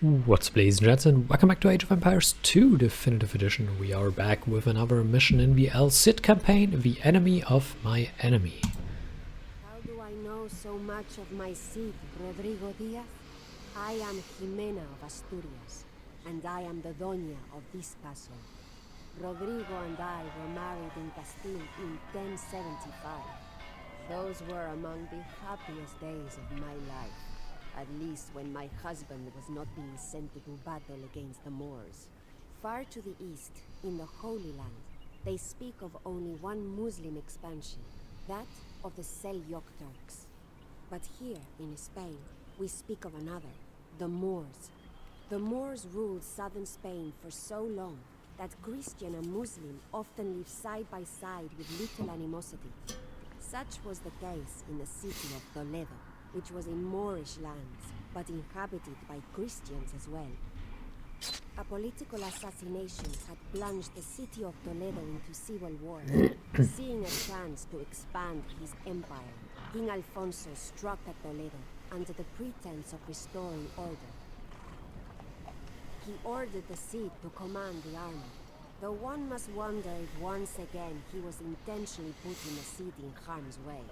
What's up, ladies and gents, and welcome back to Age of Empires 2 Definitive Edition. We are back with another mission in the El Cid campaign, The Enemy of My Enemy. How do I know so much of my Cid, Rodrigo Diaz? I am Jimena of Asturias, and I am the Doña of this castle. Rodrigo and I were married in Castile in 1075. Those were among the happiest days of my life. At least when my husband was not being sent to do battle against the Moors. Far to the east, in the Holy Land, they speak of only one Muslim expansion, that of the Seljuk Turks. But here, in Spain, we speak of another, the Moors. The Moors ruled southern Spain for so long that Christian and Muslim often live side by side with little animosity. Such was the case in the city of Toledo, which was in Moorish lands, but inhabited by Christians as well. A political assassination had plunged the city of Toledo into civil war. Seeing a chance to expand his empire, King Alfonso struck at Toledo under the pretense of restoring order. He ordered the Cid to command the army, though one must wonder if once again he was intentionally putting the Cid in harm's way.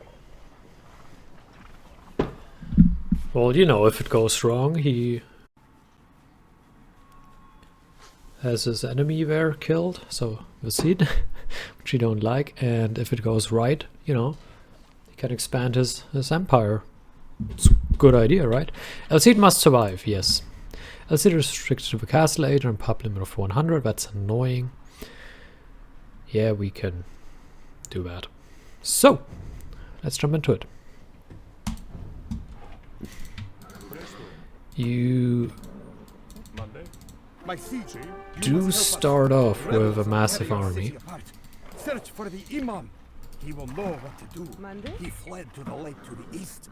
Well, you know, if it goes wrong, he has his enemy there killed, so the Cid, which you don't like, and if it goes right, you know, he can expand his empire. It's a good idea, right? El Cid must survive, yes. El Cid is restricted to the castle age and pub limit of 100, that's annoying. Yeah, we can do that. So, let's jump into it. You do start off with a massive army. Search for the Imam. He will know what to do. He fled to the lake to the east.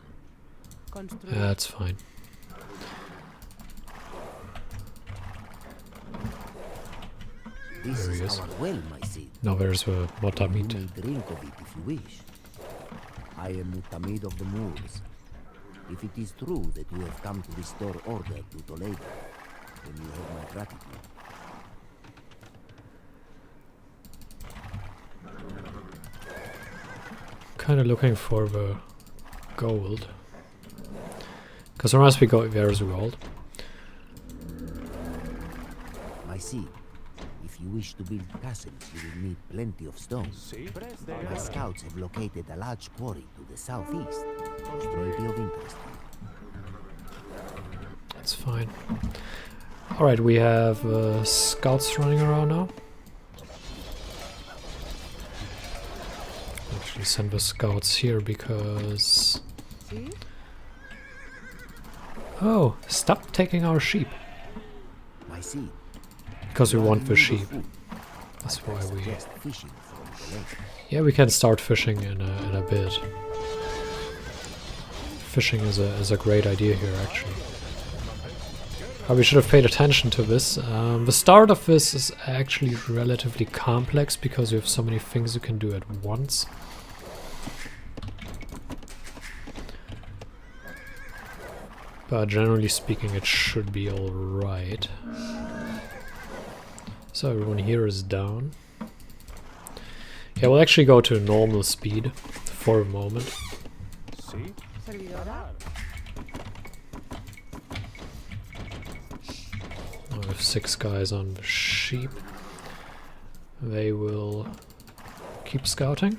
That's fine. There he is. Now there's the Motamid. You may drink of it if you wish. I am Mutamid of the Moors. If it is true that you have come to restore order to Toledo, then you have my gratitude. Kind of looking for the gold. Because there must be gold. There's gold. My Cid, if you wish to build castles, you will need plenty of stone. My scouts have located a large quarry to the southeast. It may be of interest. That's fine. Alright, we have scouts running around now. Actually send the scouts here because... Oh, stop taking our sheep. My Cid, Because we want the sheep. That's why we... suggest fishing from the lake. Yeah, we can start fishing in a bit. Fishing is a great idea here, actually. We should have paid attention to this. The start of this is actually relatively complex because you have so many things you can do at once. But generally speaking, it should be alright. So everyone here is down. Yeah, we'll actually go to normal speed for a moment. I have 6 guys on the sheep. They will keep scouting.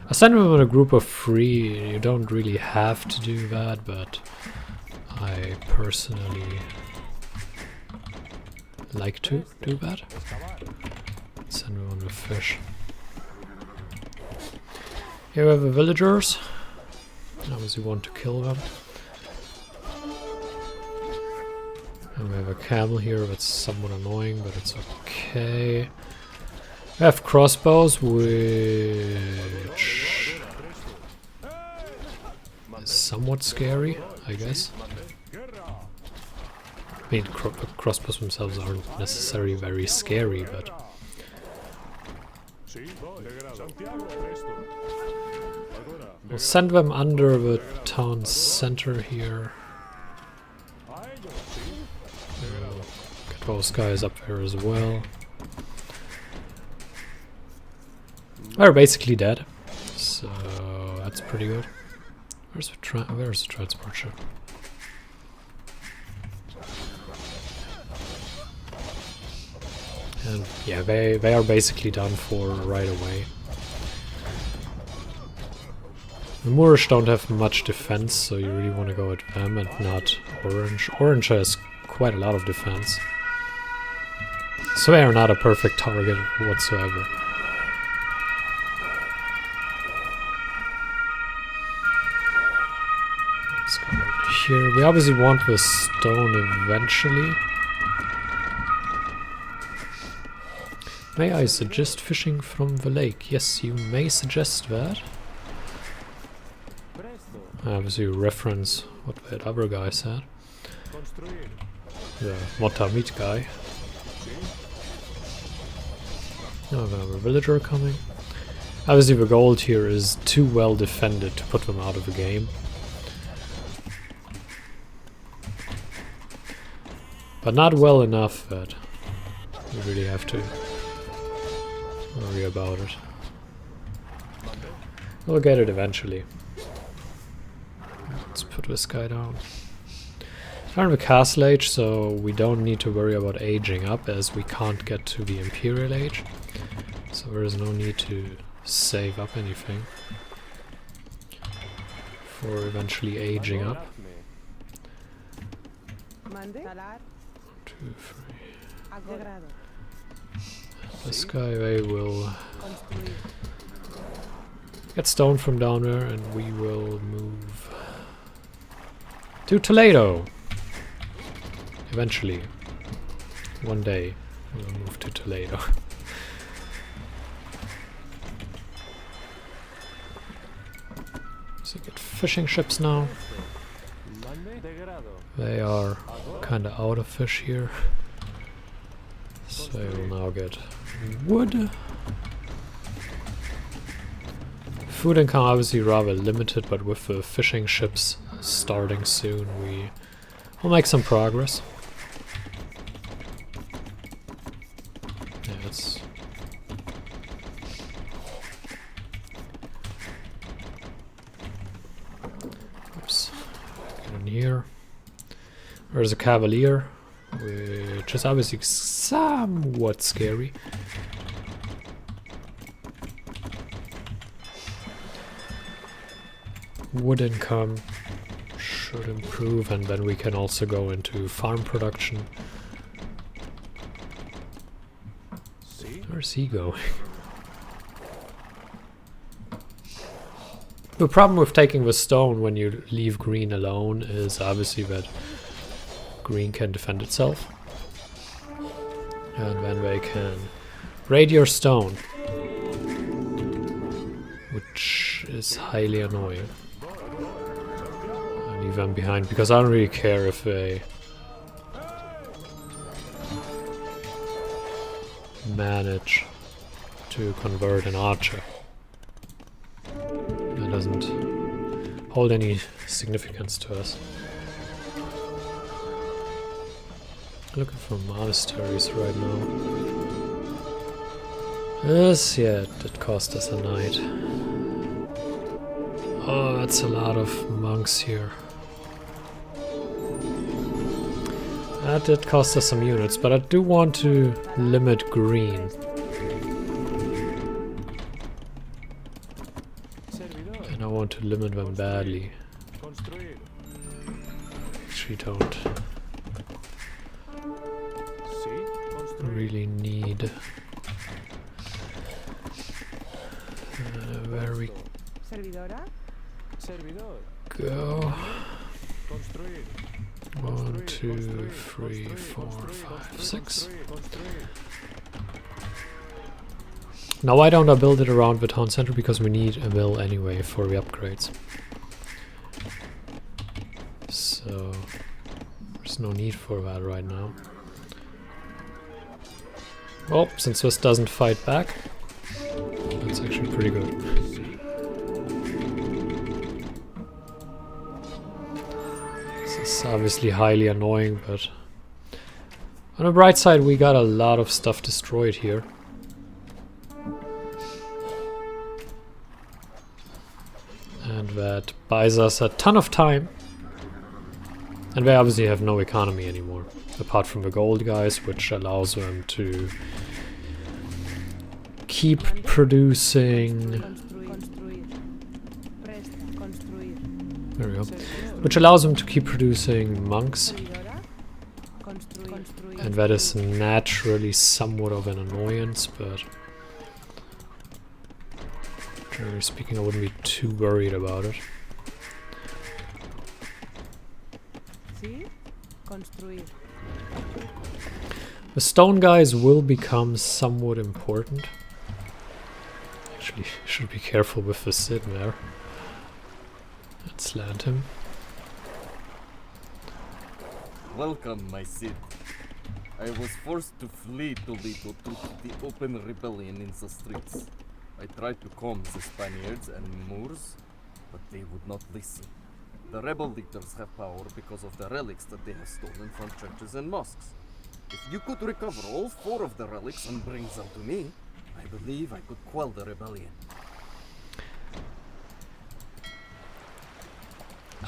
I send them in a group of 3. You don't really have to do that, but I personally like to do that. Send them on the fish. Here we have the villagers. Obviously want to kill them. And we have a camel here that's somewhat annoying, but it's okay. We have crossbows, which is somewhat scary, I guess. I mean, crossbows themselves aren't necessarily very scary, but... We'll send them under the town center here. Get those guys up there as well. They're basically dead, so that's pretty good. Where's the transport ship? And yeah, they are basically done for right away. The Moorish don't have much defense, so you really want to go at them and not Orange. Orange has quite a lot of defense, so they are not a perfect target whatsoever. Let's go over here. We obviously want the stone eventually. May I suggest fishing from the lake? Yes, you may suggest that. Obviously reference what that other guy said. The Motamit guy. Now we have a villager coming. Obviously the gold here is too well defended to put them out of the game. But not well enough that we really have to worry about it. We'll get it eventually. Let's put this guy down. We're in the Castle Age, so we don't need to worry about aging up, as we can't get to the Imperial Age. So there is no need to save up anything for eventually aging up. 1, 2, 3. This guy, they will get stone from down there, and we will move to Toledo. Eventually, one day, we'll move to Toledo. So get fishing ships now. They are kinda out of fish here. So we'll now get wood. Food income obviously rather limited, but with the fishing ships starting soon, we will make some progress. Yeah, it's oops. Get in here. There's a cavalier, which is obviously somewhat scary. Wood income should improve, and then we can also go into farm production. Where's he going? The problem with taking the stone when you leave green alone is obviously that green can defend itself. And then they can raid your stone, which is highly annoying. I leave them behind because I don't really care if they manage to convert an archer. That doesn't hold any significance to us. Looking for monasteries right now. This, yeah, that cost us a knight. Oh, that's a lot of monks here. That did cost us some units, but I do want to limit green. And I want to limit them badly. Actually don't really need where we go. 1, 2, 3, 4, 5, 6. Now why don't I build it around the town center? Because we need a mill anyway for the upgrades. So there's no need for that right now. Well, since this doesn't fight back, that's actually pretty good. This is It's obviously highly annoying, but on the bright side, we got a lot of stuff destroyed here. And that buys us a ton of time. And they obviously have no economy anymore, apart from the gold guys, which allows them to keep producing. There we go. Which allows them to keep producing monks. And that is naturally somewhat of an annoyance, but generally speaking, I wouldn't be too worried about it. The stone guys will become somewhat important. Actually, should be careful with the Cid there. Let's land him. Welcome, my Cid. I was forced to flee Toledo due to the open rebellion in the streets. I tried to calm the Spaniards and Moors, but they would not listen. The rebel leaders have power because of the relics that they have stolen from churches and mosques. If you could recover all 4 of the relics and bring them to me, I believe I could quell the rebellion.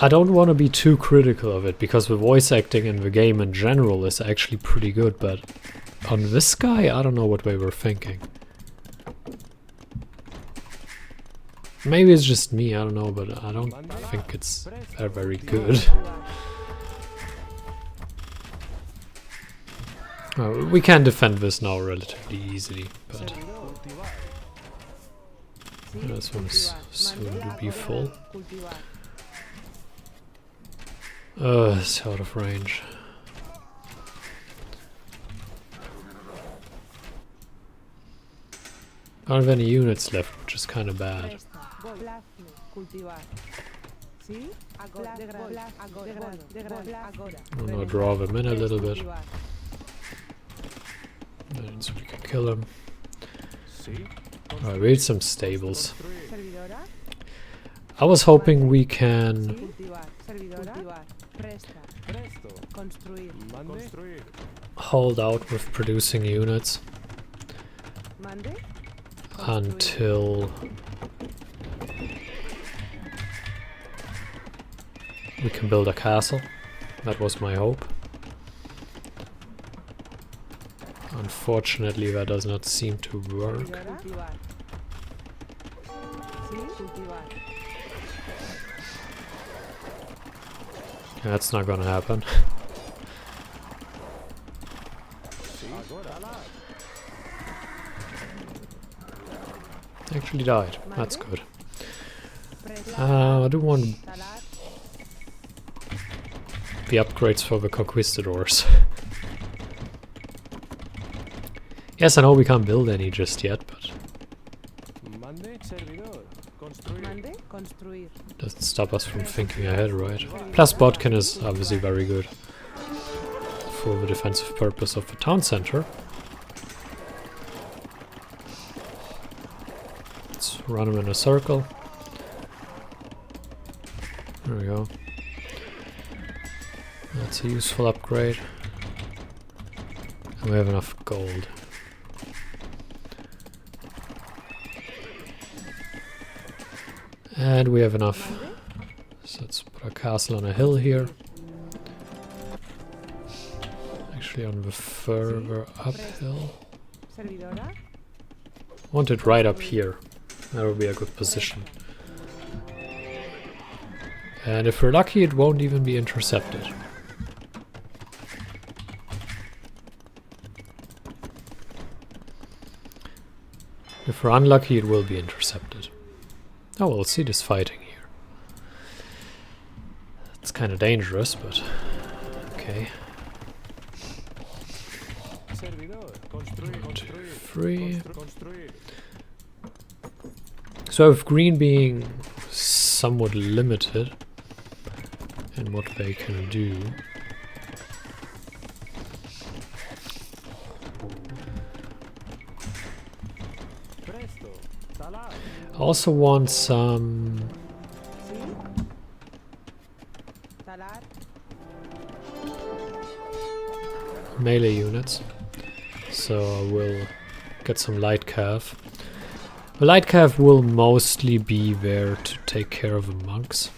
I don't want to be too critical of it, because the voice acting in the game in general is actually pretty good, but on this guy, I don't know what they were thinking. Maybe it's just me, I don't know, but I don't think it's very good. We can defend this now relatively easily, but this one's soon to be full. It's out of range. I don't have any units left, which is kind of bad. I'm gonna draw them in a little bit. And so we can kill him. Alright, we need some stables. I was hoping we can hold out with producing units until we can build a castle. That was my hope. Unfortunately, that does not seem to work. That's not gonna happen. Actually died. That's good. I do want the upgrades for the conquistadors. Yes, I know we can't build any just yet, but doesn't stop us from thinking ahead, right? Plus Bodkin is obviously very good for the defensive purpose of the town center. Let's run him in a circle. There we go. That's a useful upgrade. And we have enough gold. And we have enough. So let's put a castle on a hill here. Actually on the further uphill. Want it right up here. That would be a good position. And if we're lucky, it won't even be intercepted. If we're unlucky, it will be intercepted. Oh, we'll see this fighting here. It's kind of dangerous, but okay. 1, 2, 3. So with green being somewhat limited in what they can do, I also want some melee units. So I will get some light cav. The light cav will mostly be there to take care of the monks.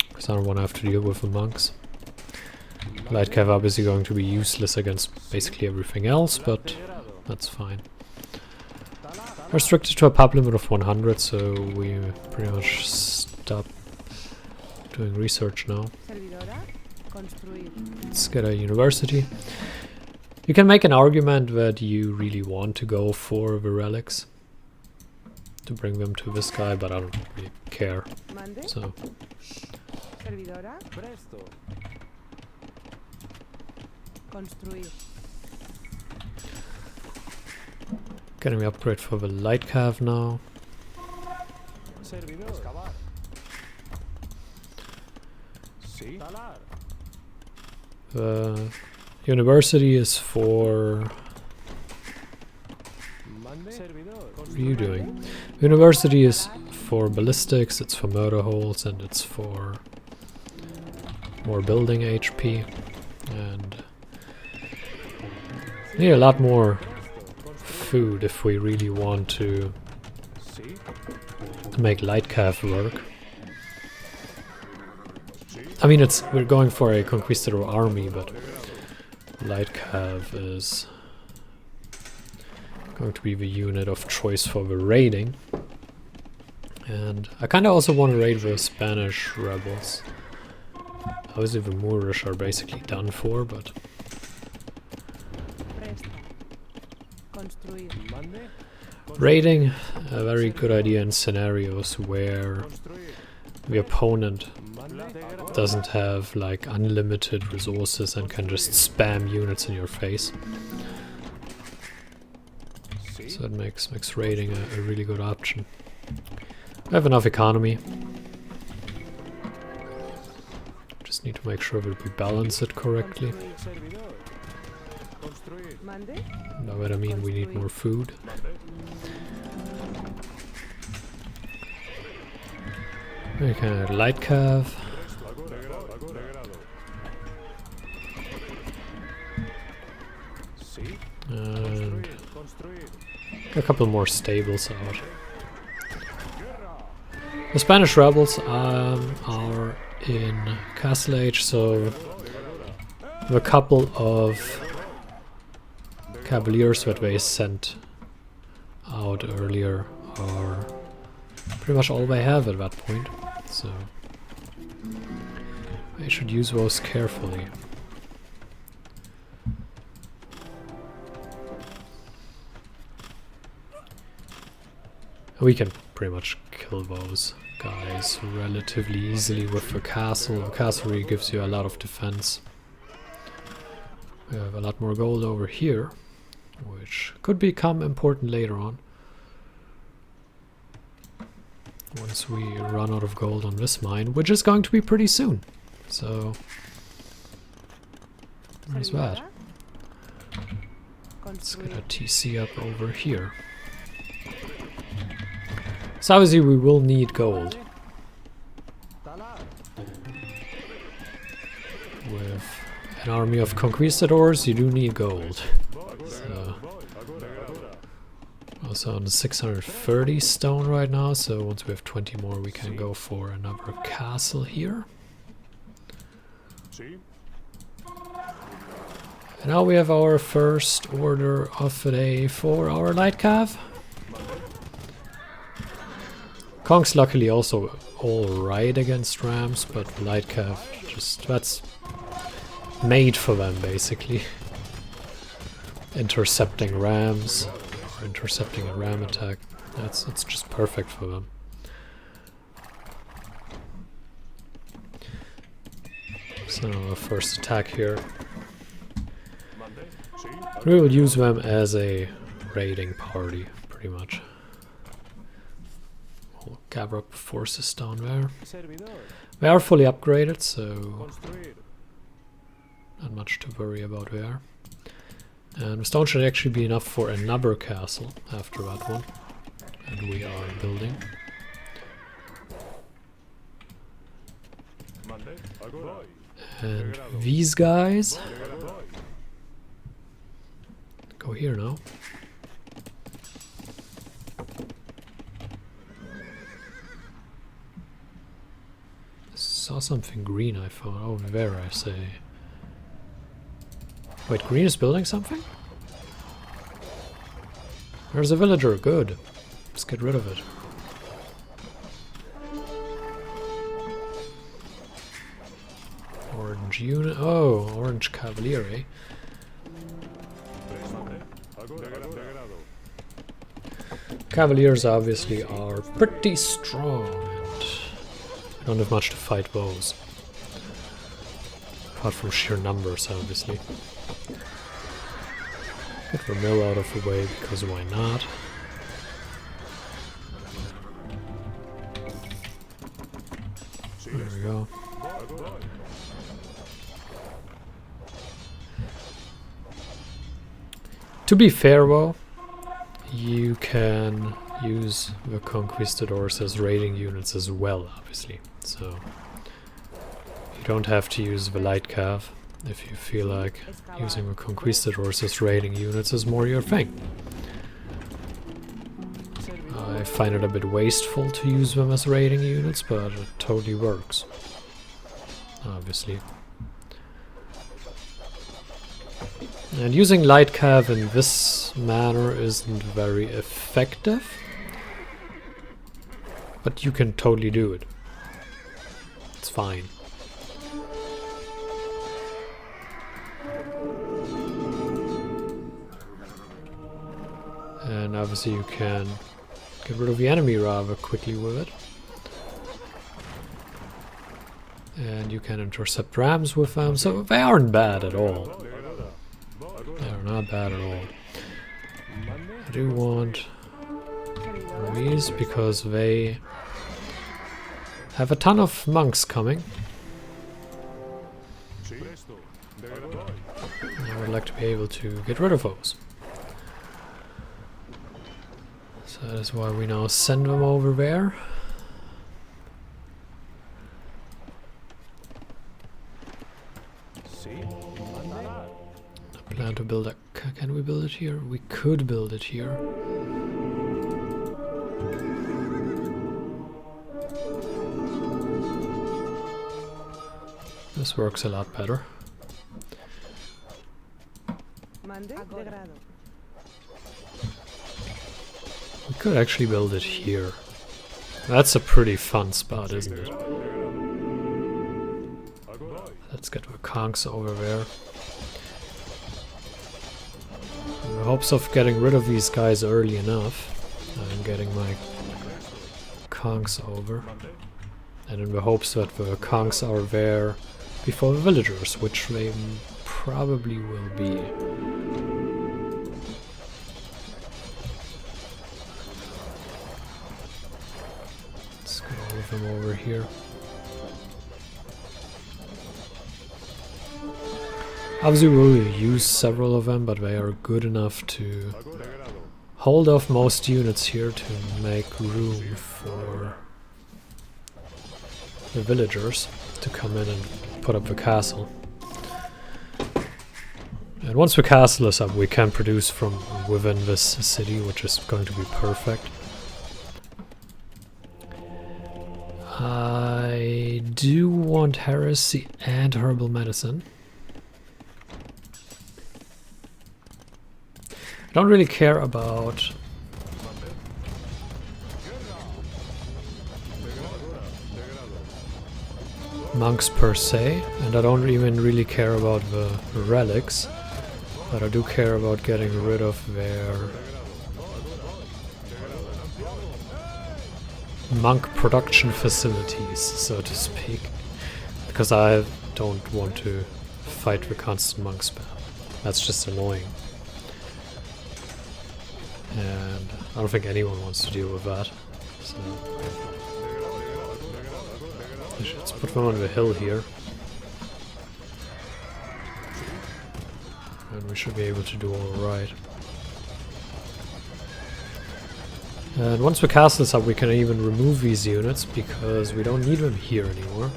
Because I don't want to have to deal with the monks. Light cav obviously going to be useless against basically everything else, but that's fine. Restricted to a pub limit of 100, so we pretty much stop doing research now. Let's get a university. You can make an argument that you really want to go for the relics to bring them to this guy, but I don't really care. So getting the upgrade for the light cav now. The university is for... What are you doing? University is for ballistics, it's for murder holes, and it's for more building HP. And need a lot more food if we really want to make light cav work. I mean, we're going for a conquistador army, but light cav is going to be the unit of choice for the raiding. And I kind of also want to raid the Spanish rebels. Obviously the Moorish are basically done for, but raiding, a very good idea in scenarios where the opponent doesn't have like unlimited resources and can just spam units in your face. So it makes raiding a really good option. I have enough economy. Just need to make sure that we balance it correctly. By that I mean we need more food. Okay, light cav. And a couple more stables out. The Spanish rebels are in Castle Age, so the couple of cavaliers that they sent out earlier are pretty much all they have at that point, so I should use those carefully. We can pretty much kill those guys relatively easily with the castle. The castle really gives you a lot of defense. We have a lot more gold over here, which could become important later on. Once we run out of gold on this mine, which is going to be pretty soon. So there's that. Let's get a TC up over here. So obviously we will need gold. With an army of conquistadors, you do need gold. So also on 630 stone right now, so once we have 20 more we can go for another castle here. And now we have our first order of the day for our light cav. Kongs luckily also alright against rams, but light cav just, that's made for them basically. Intercepting rams, or intercepting a ram attack, it's just perfect for them. So our first attack here. We will use them as a raiding party, pretty much. We'll gather up forces down there. They are fully upgraded, so not much to worry about there. And the stone should actually be enough for another castle after that one. And we are building. And these guys go here now. Saw something green I found over there, I say. Wait, green is building something? There's a villager, good. Let's get rid of it. Orange unit. Oh, orange cavalier, eh? Cavaliers obviously are pretty strong and don't have much to fight foes. Apart from sheer numbers, obviously. Get the mill out of the way, because why not? There we go. To be fair though, you can use the conquistadors as raiding units as well, obviously. So you don't have to use the light cav if you feel like using the conquistadors as raiding units is more your thing. I find it a bit wasteful to use them as raiding units, but it totally works, obviously. And using light cav in this manner isn't very effective, but you can totally do it. It's fine. And obviously you can get rid of the enemy rather quickly with it. And you can intercept rams with them, so they aren't bad at all. They're not bad at all. I do want these because they have a ton of monks coming. I would like to be able to get rid of those. So that is why we now send them over there. I plan to build a... Can we build it here? We could build it here. This works a lot better. We could actually build it here. That's a pretty fun spot, isn't it? Let's get the conks over there. In the hopes of getting rid of these guys early enough, I'm getting my conks over. And in the hopes that the conks are there before the villagers, which they probably will be. Let's get all of them over here. Obviously we'll use several of them, but they are good enough to hold off most units here to make room for the villagers to come in and put up the castle. And once the castle is up, we can produce from within this city, which is going to be perfect. I do want heresy and herbal medicine. I don't really care about monks per se, and I don't even really care about the relics, but I do care about getting rid of their monk production facilities, so to speak, because I don't want to fight the constant monk spam. That's just annoying. And I don't think anyone wants to deal with that. So let's put them on the hill here. And we should be able to do alright. And once the castle is up, we can even remove these units because we don't need them here anymore.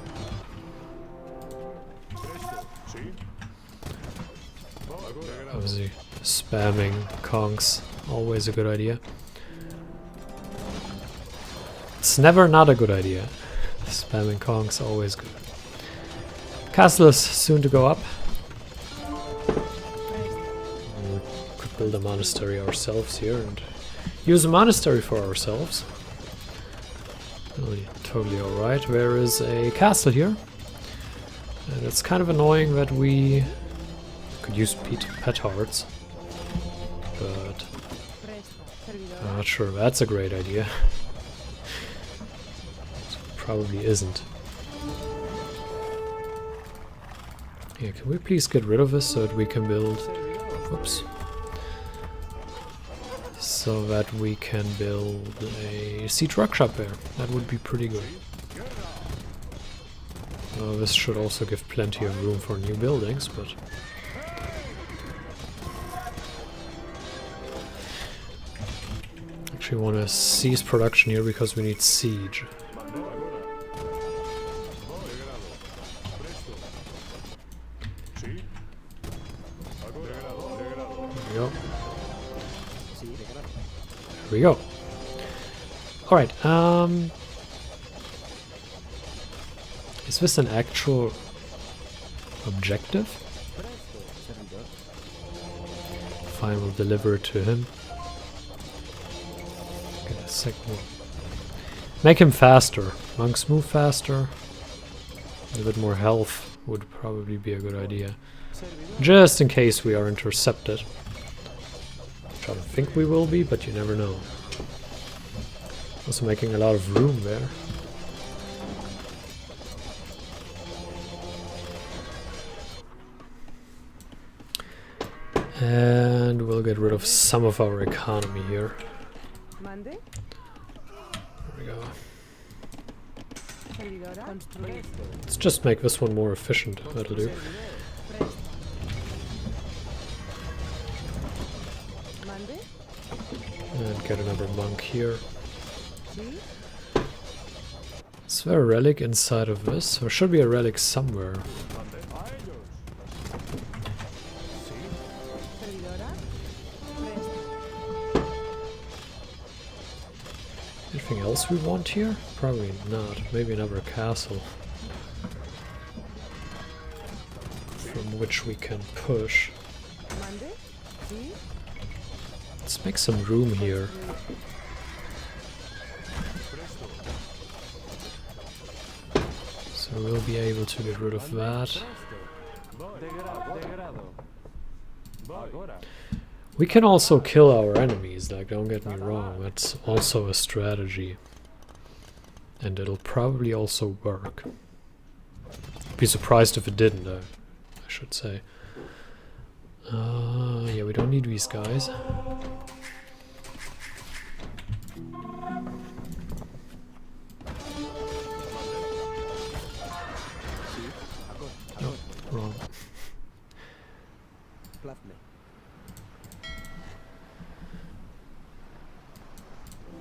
Obviously, spamming conks, always a good idea. It's never not a good idea. Spamming conks, always good. Castle is soon to go up. We could build a monastery ourselves here and use a monastery for ourselves. Totally alright. There is a castle here. And it's kind of annoying that we could use petards. But I'm not sure that's a great idea. Probably isn't. Yeah, can we please get rid of this so that we can build... Whoops. So that we can build a siege workshop there. That would be pretty good. Well, this should also give plenty of room for new buildings, but... Actually want to cease production here because we need siege. There we go. Alright, is this an actual objective? Fine, we'll deliver it to him. Get a second one. Make him faster. Monks move faster. A bit more health would probably be a good idea. Just in case we are intercepted. Which I don't think we will be, but you never know. Also making a lot of room there. And we'll get rid of some of our economy here. There we go. Let's just make this one more efficient. That'll do. And get another monk here. Is there a relic inside of this? There should be a relic somewhere. Anything else we want here? Probably not. Maybe another castle. From which we can push. Let's make some room here. So we'll be able to get rid of that. We can also kill our enemies, like, don't get me wrong, that's also a strategy. And it'll probably also work. Be surprised if it didn't, I should say. Yeah, we don't need these guys. No, wrong.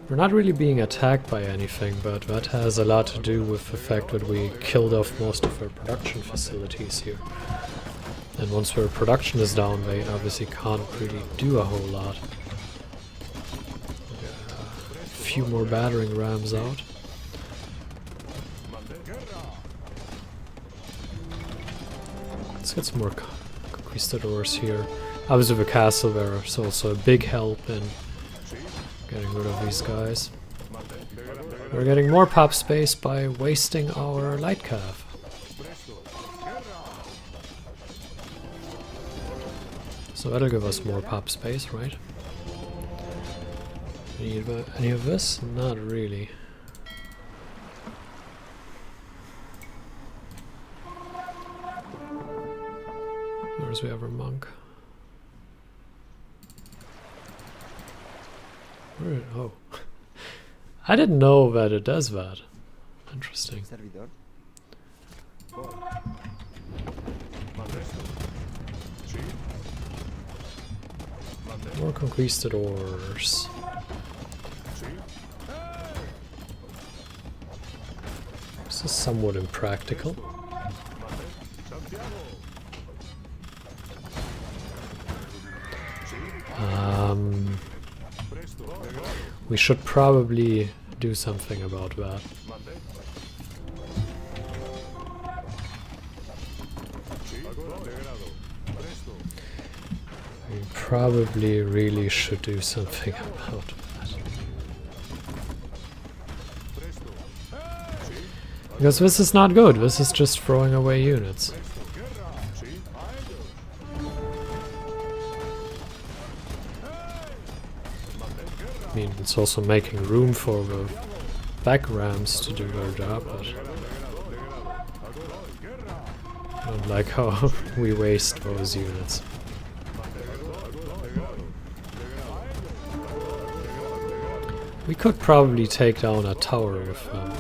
We're not really being attacked by anything, but that has a lot to do with the fact that we killed off most of our production facilities here. And once their production is down, they obviously can't really do a whole lot. A few more battering rams out. Let's get some more conquistadors here. Obviously the castle there is also a big help in getting rid of these guys. We're getting more pop space by wasting our light calf. So that'll give us more pop space, right? Need any of this? Not really. Where's the other monk? Where, oh. I didn't know that it does that. Interesting. More conquistadors. This is somewhat impractical. We should probably do something about that. We probably really should do something about that. Because this is not good, this is just throwing away units. I mean, it's also making room for the back rams to do their job, but I don't like how we waste those units. We could probably take down a tower with them.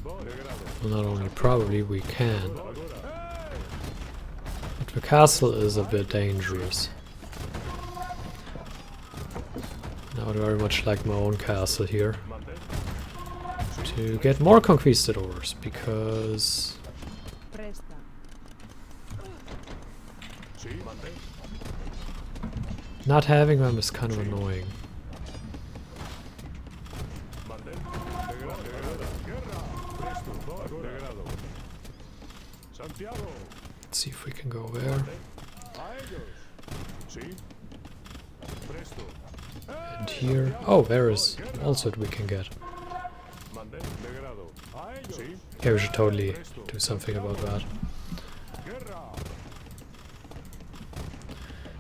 Well, not only probably, we can. But the castle is a bit dangerous. I would very much like my own castle here. To get more conquistadors, because... not having them is kind of annoying. Let's see if we can go there. And here. Oh, there is also we can get. Yeah, we should totally do something about that.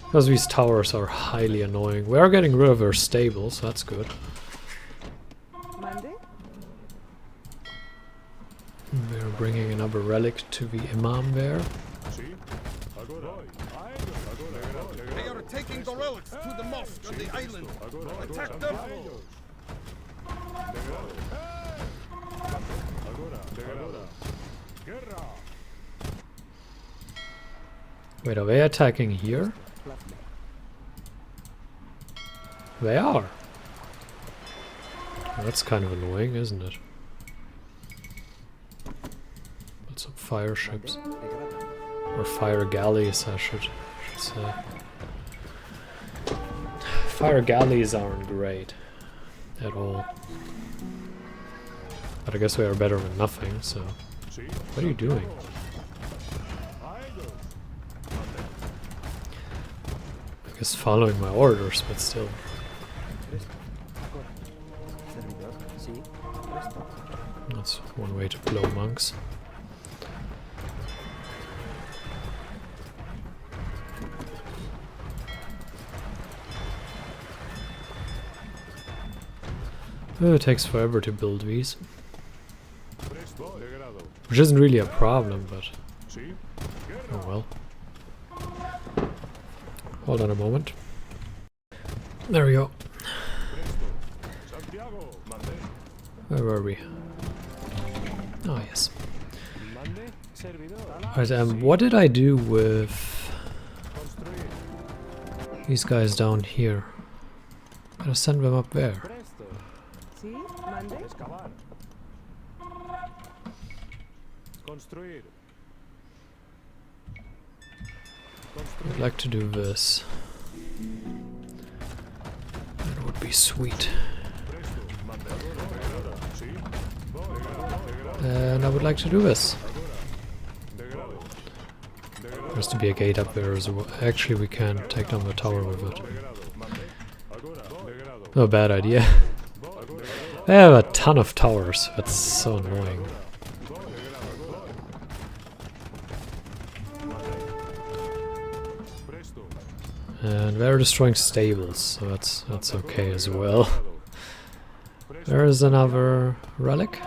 Because these towers are highly annoying. We are getting rid of our stables, that's good. We are bringing another relic to the Imam there. They are taking the relics to the mosque on the island. Attack them! Wait, are they attacking here? They are. Well, that's kind of annoying, isn't it? But some fire ships. Or fire galleys, I should say. Fire galleys aren't great at all. But I guess we are better than nothing, so... What are you doing? I guess following my orders, but still. That's one way to blow monks. Oh, it takes forever to build these. Which isn't really a problem, but... oh well. Hold on a moment. There we go. Where were we? Oh, yes. Alright, what did I do with these guys down here? I'm gonna send them up there. I'd like to do this. That would be sweet. And I would like to do this. There has to be a gate up there as well. Actually, we can take down the tower with it. No bad idea. They have a ton of towers. That's so annoying. And they're destroying stables, so that's okay as well. There is another relic.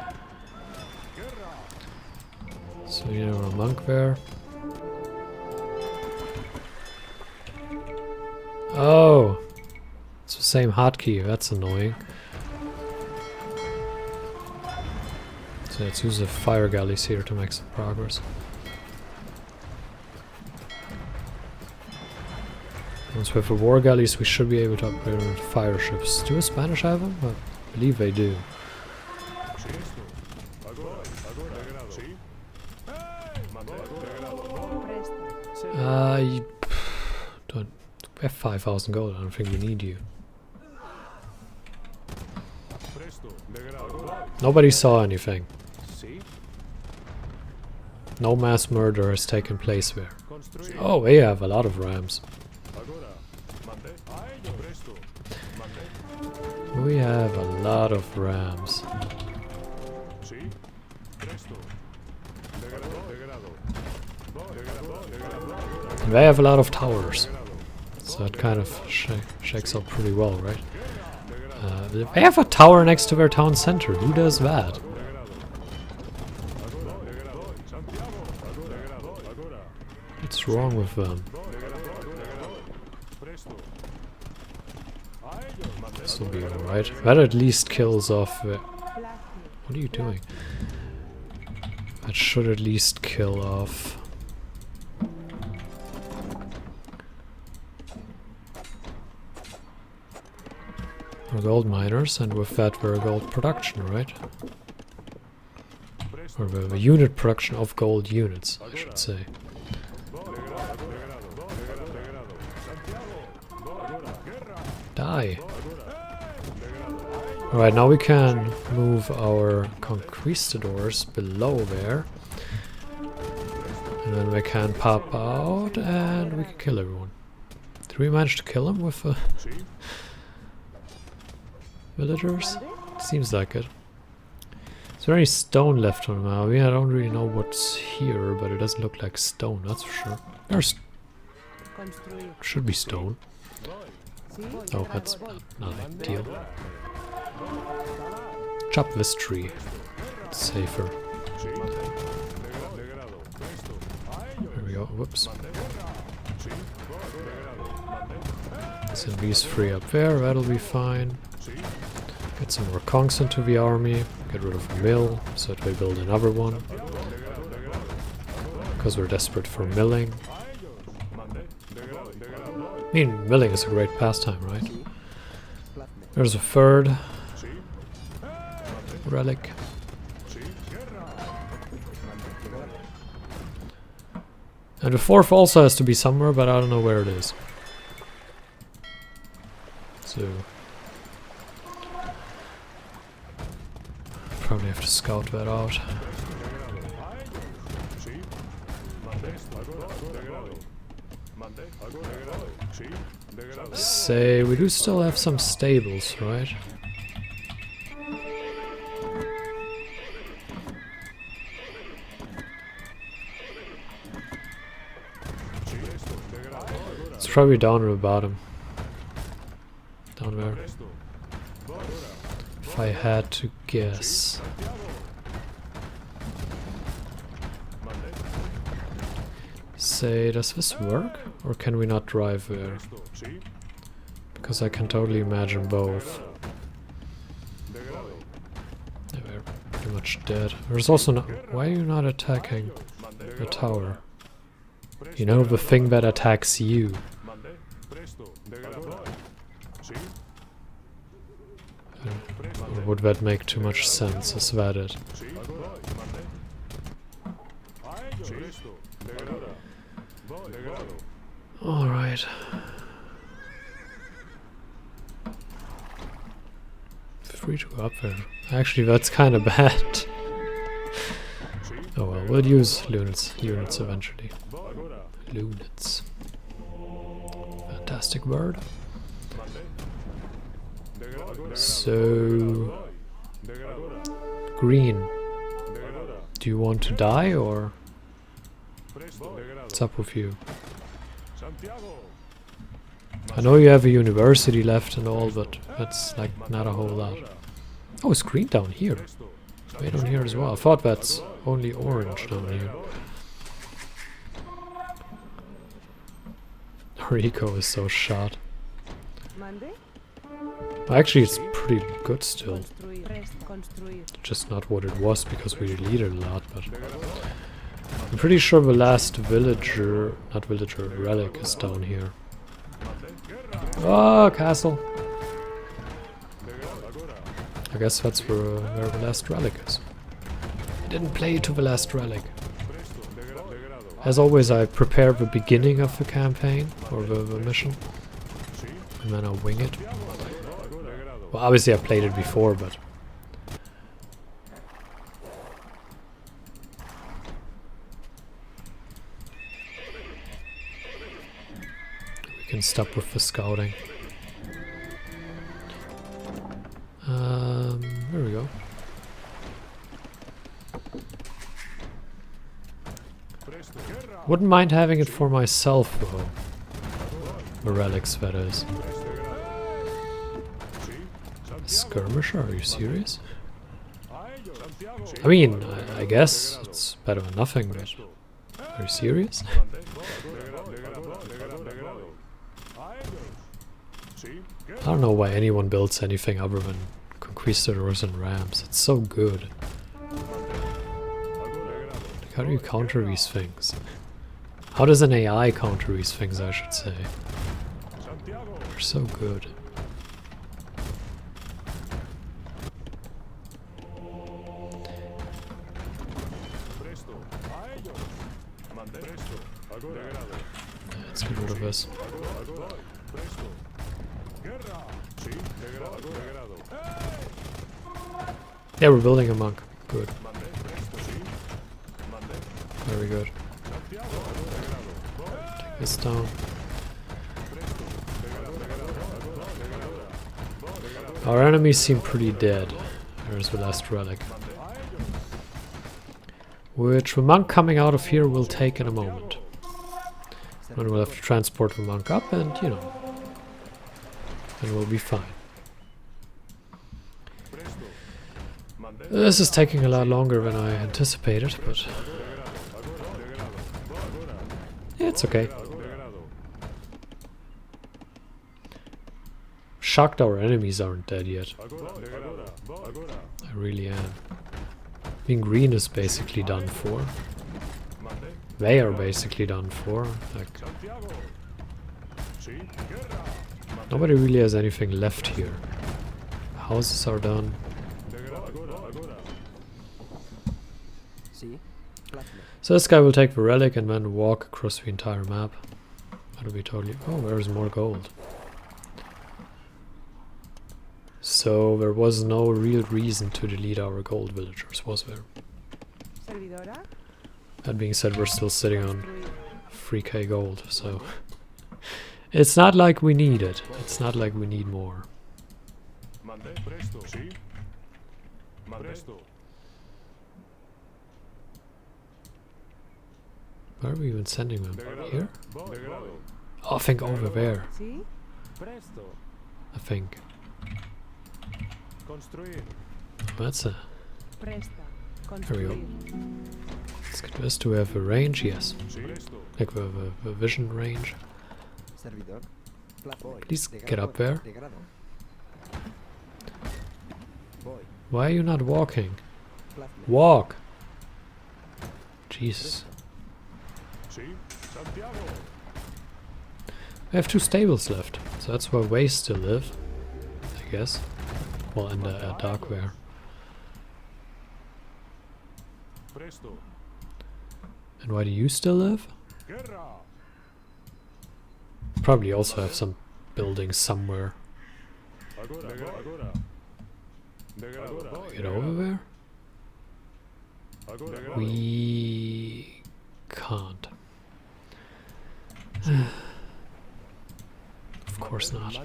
So you know, a monk there. Oh, it's the same hotkey. That's annoying. So let's use the fire galleys here to make some progress. Once we have the war galleys, we should be able to upgrade our fire ships. Do the Spanish have them? I believe they do. We have 5,000 gold. I don't think we need you. Nobody saw anything. No mass murder has taken place there. Oh, we have a lot of rams. We have a lot of rams. And they have a lot of towers. So it kind of shakes up pretty well, right? They have a tower next to their town center. Who does that? What's wrong with them? This will be alright. That at least kills off the... What are you doing? That should at least kill off... our gold miners, and with that we're gold production, right? Or the unit production of gold units, I should say. Die! Alright, now we can move our conquistadors below there. And then they can pop out and we can kill everyone. Did we manage to kill them with the villagers? Seems like it. Is there any stone left on the map? I don't really know what's here, but it doesn't look like stone, that's for sure. There's... should be stone. Oh, that's not ideal. Chop this tree. It's safer. There we go. Whoops. Send these three up there. That'll be fine. Get some more conks into the army. Get rid of the mill so that we build another one. Because we're desperate for milling. I mean, milling is a great pastime, right? There's a third relic. And the fourth also has to be somewhere, but I don't know where it is. So... probably have to scout that out. Say, we do still have some stables, right? It's probably down at the bottom. Down there. If I had to guess. Say, does this work? Or can we not drive there? Because I can totally imagine both. Yeah, they're pretty much dead. There's also no... Why are you not attacking the tower? You know, the thing that attacks you. Or would that make too much sense? Is that it? Alright. Free to go up there. Actually, that's kind of bad. Oh well, we'll use units eventually. Lunets. Fantastic word. So... Green. Do you want to die, or... What's up with you? I know you have a university left and all, but that's like not a whole lot. Oh, it's green down here. Way down here as well. I thought that's only orange down here. Rico is so shot. Actually, it's pretty good still. Just not what it was because we deleted a lot, but... I'm pretty sure the last villager, not villager, relic is down here. Oh, castle! I guess that's where the last relic is. I didn't play to the last relic. As always, I prepare the beginning of the campaign, or the mission, and then I wing it. Well, obviously I played it before, but... we can stop with the scouting. There we go. Wouldn't mind having it for myself, though. The relics, that is. Skirmisher, are you serious? I mean, I guess it's better than nothing, but... Are you serious? I don't know why anyone builds anything other than conquistadors and rams. It's so good. Like, how do you counter these things? How does an AI counter these things, I should say? They're so good. Let's get rid of this. Yeah, we're building a monk. Good. Very good. Take this down. Our enemies seem pretty dead. There's the last relic. Which the monk coming out of here will take in a moment. And we'll have to transport the monk up and, you know, then we'll be fine. This is taking a lot longer than I anticipated, but yeah, it's okay. Shocked our enemies aren't dead yet. I really am. I mean, green is basically done for. They are basically done for. Like, nobody really has anything left here. Houses are done. So this guy will take the relic and then walk across the entire map. That'll be totally... Oh, there's more gold. So there was no real reason to delete our gold villagers, was there? That being said, we're still sitting on 3k gold, so... It's not like we need it. It's not like we need more. Where are we even sending them? Here? Oh, I think over there. I think. That's a... There we go. Let's get this. Do we have a range? Yes. Like the vision range. Please get up there. Why are you not walking? Walk! Jesus. We have 2 stables left, so that's where Ways still live, I guess. Well, and Darkware. And why do you still live? Probably also have some buildings somewhere. Get over there? We can't. Of course not.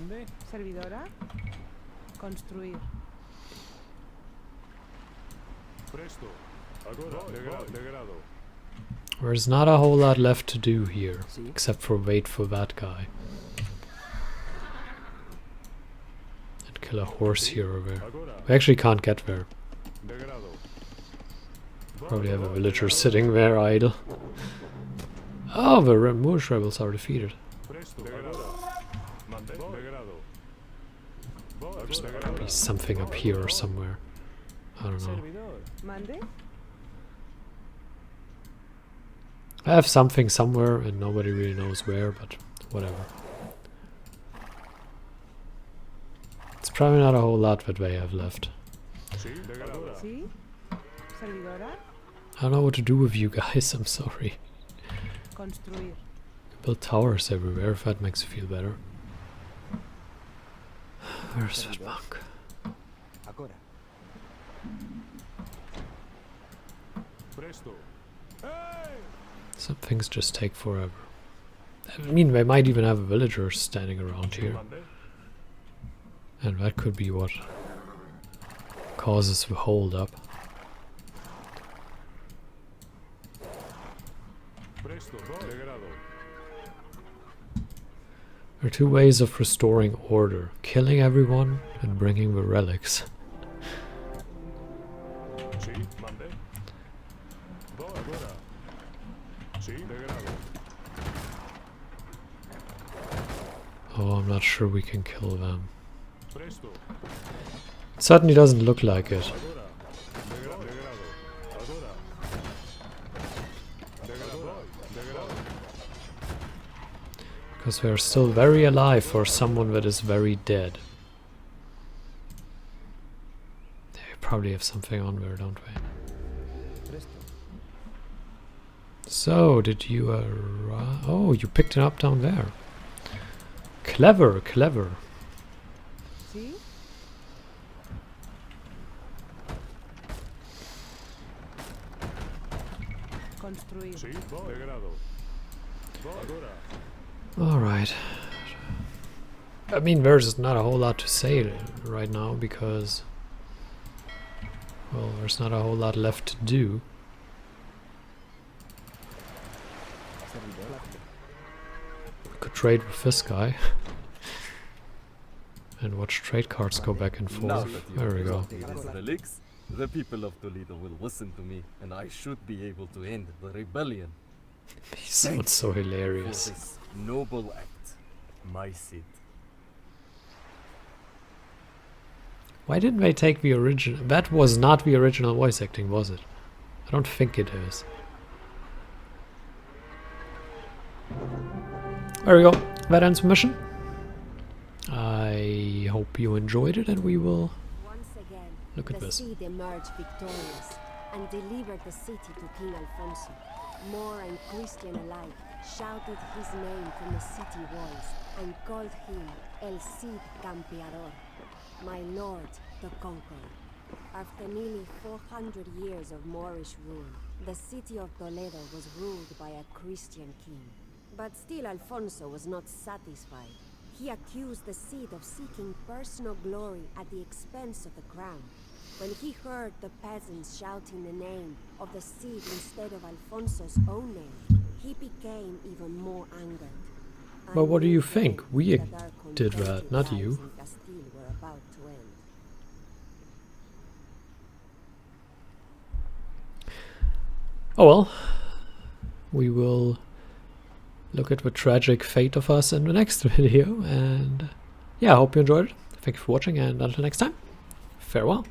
There's not a whole lot left to do here, except for wait for that guy. And kill a horse here or there. We actually can't get there. Probably have a villager sitting there idle. Oh, the Moorish rebels are defeated. There's probably something up here or somewhere. I don't know. I have something somewhere and nobody really knows where, but whatever. It's probably not a whole lot that they have left. I don't know what to do with you guys, I'm sorry. Construir. Build towers everywhere if that makes you feel better. Where's that monk? Agora. Presto. Some things just take forever. I mean, they might even have villagers standing around here. And that could be what causes the hold up. There are two ways of restoring order: killing everyone and bringing the relics. Oh, I'm not sure we can kill them. It certainly doesn't look like it. Because they're still very alive for someone that is very dead. They probably have something on there, don't they? So, did you arrive? Oh, you picked it up down there. Clever, clever. See? Construir. Alright. I mean, there's not a whole lot to say right now because, well, there's not a whole lot left to do. We could trade with this guy. And watch trade cards go back and Now forth. that you There we have go. brought these relics, the people of Toledo will listen to me, and I should be able to end the rebellion. He sounds so For hilarious. this noble act, my Cid. Why didn't they take the original? That was not the original voice acting, was it? I don't think it is. There we go. That ends the mission. I hope you enjoyed it, and we will Once again, look at the this. Cid emerged victorious and delivered the city to King Alfonso. Moor and Christian alike shouted his name from the city walls and called him El Cid Campeador, my lord, the conqueror. After nearly 400 years of Moorish rule, the city of Toledo was ruled by a Christian king. But still Alfonso was not satisfied. He accused the Cid of seeking personal glory at the expense of the crown. When he heard the peasants shouting the name of the Cid instead of Alfonso's own name, he became even more angered. But what do you I knew think? then We that our did that, contentious not lives you. in Castile were about to end. Oh well. We will look at the tragic fate of us in the next video, and yeah, I hope you enjoyed it. Thank you for watching, and until next time, farewell.